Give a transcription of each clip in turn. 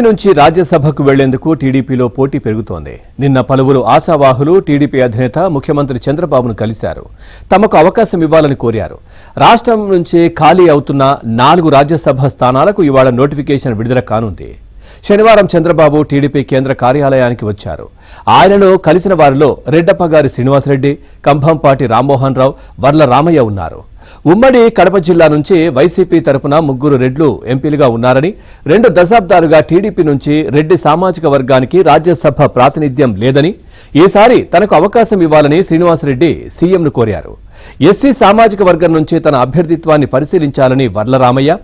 నుంచి రాజ్యసభకు వెళ్లేందుకు టీడీపీలో పోటీ పెరుగుతోంది. నిన్న పలువురు ఆశావాహులు టీడీపీ అధినేత ముఖ్యమంత్రి చంద్రబాబును కలిశారు. తమకు అవకాశం ఇవ్వాలని కోరారు. రాష్ట్రం నుంచి ఖాళీ అవుతున్న 4 రాజ్యసభ స్థానాలకు ఇవాళ నోటిఫికేషన్ విడుదల కానుంది. శనివారం చంద్రబాబు టీడీపీ కేంద్ర కార్యాలయానికి వచ్చారు. ఆయనను కలిసిన వారిలో రెడ్డప్పగారి శ్రీనివాసరెడ్డి, కంభంపాటి రామ్మోహన్ రావు, వర్ల రామయ్య ఉన్నారు. ఉమ్మడి కడప జిల్లా నుంచి వైసీపీ తరపున 3 రెడ్లు ఎంపీలుగా ఉన్నారని, 2 దశాబ్దాలుగా టీడీపీ నుంచి రెడ్డి సామాజిక వర్గానికి రాజ్యసభ ప్రాతినిధ్యం లేదని, ఈసారి తనకు అవకాశం ఇవ్వాలని శ్రీనివాసరెడ్డి సీఎంను కోరారు. ఎస్సీ సామాజిక వర్గం నుంచి తన అభ్యర్థిత్వాన్ని పరిశీలించాలని వర్ల రామయ్య,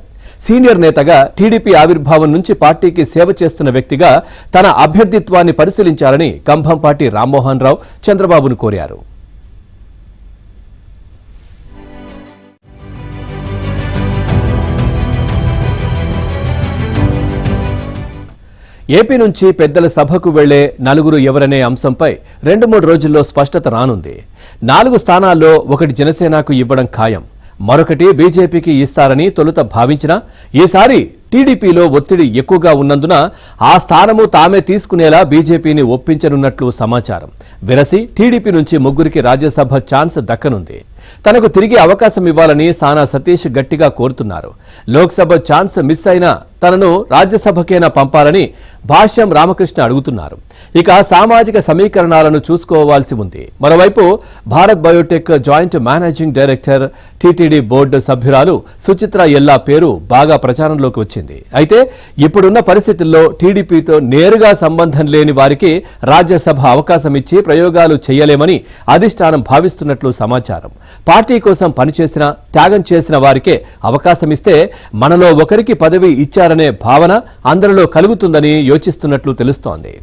సీనియర్ నేతగా టీడీపీ ఆవిర్భావం నుంచి పార్టీకి సేవ చేస్తున్న వ్యక్తిగా తన అభ్యర్థిత్వాన్ని పరిశీలించాలని కంభంపాటి రామ్మోహన్ రావు చంద్రబాబును కోరారు. ఏపీ నుంచి పెద్దల సభకు వెళ్లే 4 ఎవరనే అంశంపై 2-3 రోజుల్లో స్పష్టత రానుంది. 4 స్థానాల్లో ఒకటి జనసేనకు ఇవ్వడం ఖాయం, మరొకటి బీజేపీకి ఇస్తారని తొలుత భావించినా ఈసారి టీడీపీలో ఒత్తిడి ఎక్కువగా ఉన్నందున ఆ స్థానము తామే తీసుకునేలా బీజేపీని ఒప్పించనున్నట్లు సమాచారం. వెరసి టీడీపీ నుంచి 3కి రాజ్యసభ ఛాన్స్ దక్కనుంది. తనకు తిరిగి అవకాశం ఇవ్వాలని సానా సతీష్ గట్టిగా కోరుతున్నారు. లోక్సభ ఛాన్స్ మిస్ అయినా తనను రాజ్యసభకైనా పంపాలని భాష్యం రామకృష్ణ అడుగుతున్నారు. ఇక సామాజిక సమీకరణాలను చూసుకోవాల్సి ఉంది. మరోవైపు Bharat Biotech joint managing director, TTD board సభ్యురాలు సుచిత్ర ఎల్లా పేరు బాగా ప్రచారంలోకి వచ్చింది. అయితే ఇప్పుడున్న పరిస్థితుల్లో టీడీపీతో నేరుగా సంబంధం లేని వారికి రాజ్యసభ అవకాశం ఇచ్చి ప్రయోగాలు చేయలేమని అధిష్టానం భావిస్తున్నట్లు సమాచారం. పార్టీ కోసం పనిచేసిన, త్యాగం చేసిన వారికే అవకాశం ఇస్తే మనలో ఒకరికి పదవి ఇచ్చారనే భావన అందరిలో కలుగుతుందని యోచిస్తున్నట్లు తెలుస్తోంది.